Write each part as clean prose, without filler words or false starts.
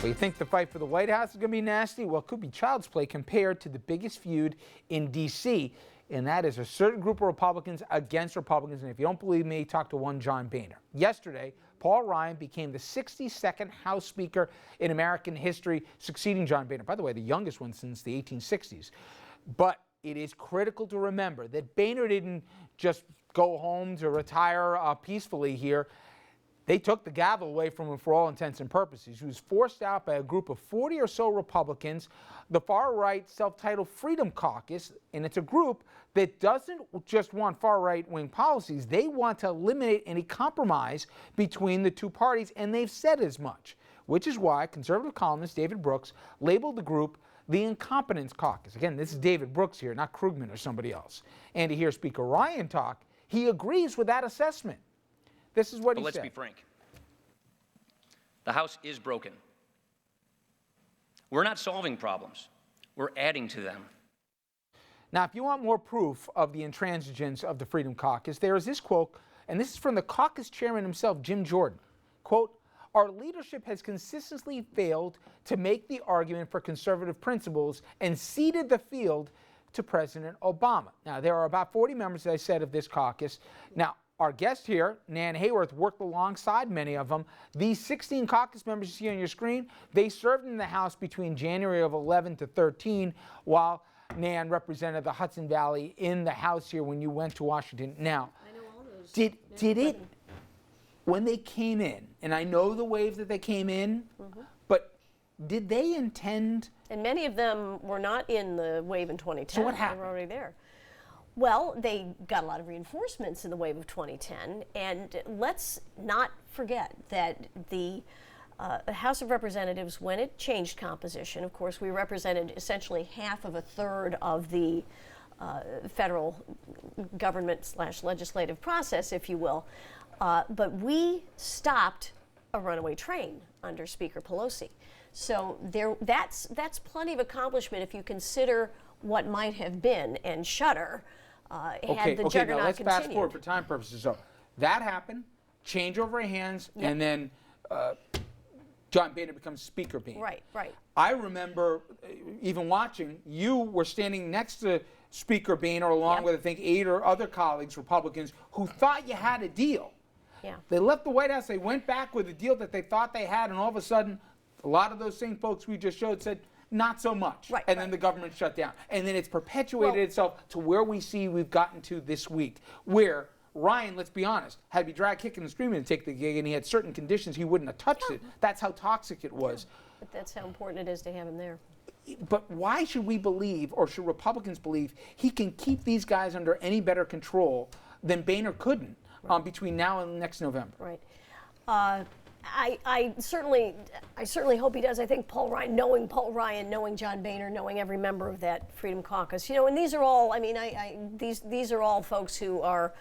Well, you think the fight for the White House is going to be nasty? Well, it could be child's play compared to the biggest feud in D.C., and that is a certain group of Republicans against Republicans. And if you don't believe me, talk to one John Boehner. Yesterday, Paul Ryan became the 62nd House Speaker in American history, succeeding John Boehner. By the way, the youngest one since the 1860s. But it is critical to remember that Boehner didn't just go home to retire peacefully here. They took the gavel away from him for all intents and purposes. He was forced out by a group of 40 or so Republicans, the far-right self-titled Freedom Caucus, and it's a group that doesn't just want far-right wing policies. They want to eliminate any compromise between the two parties, and they've said as much, which is why conservative columnist David Brooks labeled the group the Incompetence Caucus. Again, this is David Brooks here, not Krugman or somebody else. And to hear Speaker Ryan talk, he agrees with that assessment. This is what he said. Let's be frank. The House is broken. We're not solving problems. We're adding to them. Now, if you want more proof of the intransigence of the Freedom Caucus, there is this quote, and this is from the caucus chairman himself, Jim Jordan. Quote, "Our leadership has consistently failed to make the argument for conservative principles and ceded the field to President Obama." Now, there are about 40 members, as I said, of this caucus. Now, our guest here, Nan Hayworth, worked alongside many of them. These 16 caucus members you see on your screen, they served in the House between January of 11 to 13, while Nan represented the Hudson Valley in the House here when you went to Washington. Now, I know all those. did it, when they came in, and I know the wave that they came in, but did they intend? And many of them were not in the wave in 2010. So what happened? They were already there. Well, they got a lot of reinforcements in the wave of 2010, and let's not forget that the House of Representatives, when it changed composition, of course, we represented essentially half of a third of the federal government / legislative process, if you will, but we stopped a runaway train under Speaker Pelosi. So that's plenty of accomplishment if you consider what might have been and shudder had the juggernaut now let's continued. fast forward for time purposes. So that happened, change over hands, and then John Boehner becomes Speaker Boehner. Right. I remember even watching, you were standing next to Speaker Boehner along with, I think, 8 or other colleagues, Republicans, who thought you had a deal. Yeah. They left the White House, they went back with a deal that they thought they had, and all of a sudden, a lot of those same folks we just showed said, not so much. And then the government shut down. And then it's perpetuated itself to where we see we've gotten to this week, where Ryan, let's be honest, had to be dragged kicking and screaming to take the gig, and he had certain conditions he wouldn't have touched it. That's how toxic it was. But that's how important it is to have him there. But why should we believe, or should Republicans believe, he can keep these guys under any better control than Boehner couldn't between now and next November? Right. I certainly hope he does. I think Paul Ryan, knowing John Boehner, knowing every member of that Freedom Caucus, and these are all. I mean, these are all folks who are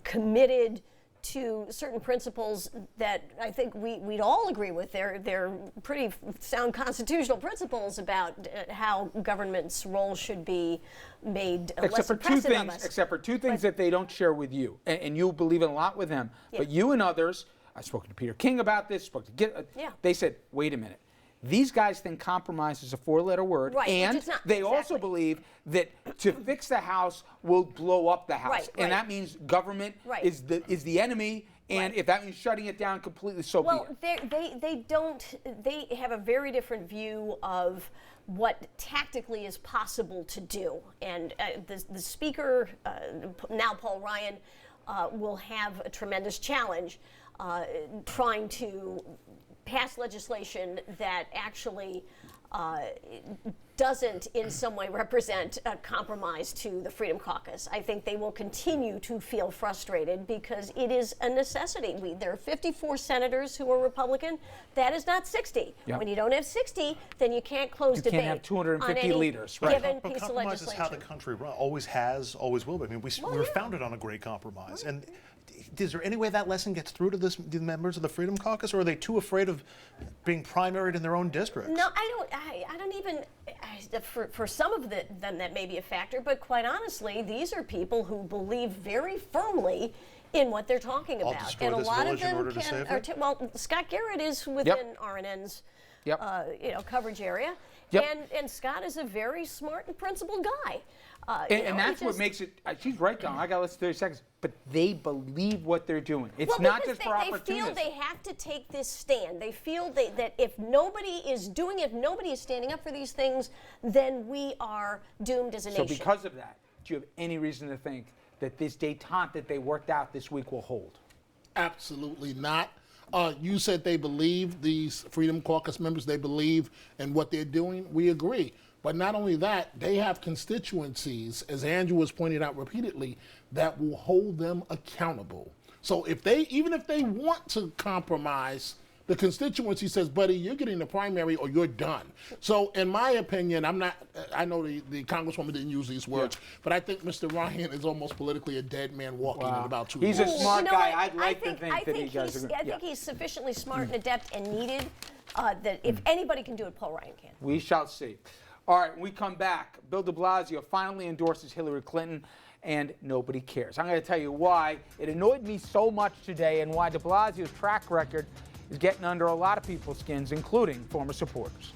committed to certain principles that I think we'd all agree with. They're pretty sound constitutional principles about how government's role should be made less oppressive of us. Except for two things that they don't share with you, and you believe in a lot with them. But you and others. I've spoken to Peter King about this, they said, wait a minute. These guys think compromise is a 4-letter word, and they also believe that to fix the House will blow up the House. And that means government is the enemy, and if that means shutting it down completely, so be it. They have a very different view of what tactically is possible to do. And the Speaker, now Paul Ryan, will have a tremendous challenge trying to pass legislation that actually doesn't in some way represent a compromise to the Freedom Caucus. I think they will continue to feel frustrated because it is a necessity. There are 54 senators who are Republican. That is not 60. When you don't have 60, then you can't close debate. You can't have 250 leaders, given But piece of compromise legislation. is how the country always has, always will be. I mean, we were founded on a great compromise. And is there any way that lesson gets through to the members of the Freedom Caucus, or are they too afraid of being primaried in their own districts? No, I don't even. For some of them, that may be a factor, but quite honestly, these are people who believe very firmly in what they're talking I'll about. destroy and a this lot of village in them order to save her? well, Scott Garrett is within RNN's Yep. coverage area. Yep. And Scott is a very smart and principled guy. And that's what makes it. She's right, Don. I got less than 30 seconds. But they believe what they're doing. It's not because just for they feel opportunists. they have to take this stand. They feel that if nobody is doing it, if nobody is standing up for these things, then we are doomed as a nation. So because of that, do you have any reason to think that this détente that they worked out this week will hold? Absolutely not. You said they believe, these Freedom Caucus members, they believe in what they're doing. We agree. But not only that, they have constituencies, as Andrew has pointed out repeatedly, that will hold them accountable. So even if they want to compromise, the constituency says, buddy, you're getting the primary or you're done. So in my opinion, I know the Congresswoman didn't use these words, but I think Mr. Ryan is almost politically a dead man walking in about 2 He's years. a smart guy. What? I'd like to think that he does. I think he's sufficiently smart and adept and needed that if anybody can do it, Paul Ryan can. We shall see. All right, when we come back, Bill de Blasio finally endorses Hillary Clinton, and nobody cares. I'm going to tell you why it annoyed me so much today and why de Blasio's track record is getting under a lot of people's skins, including former supporters.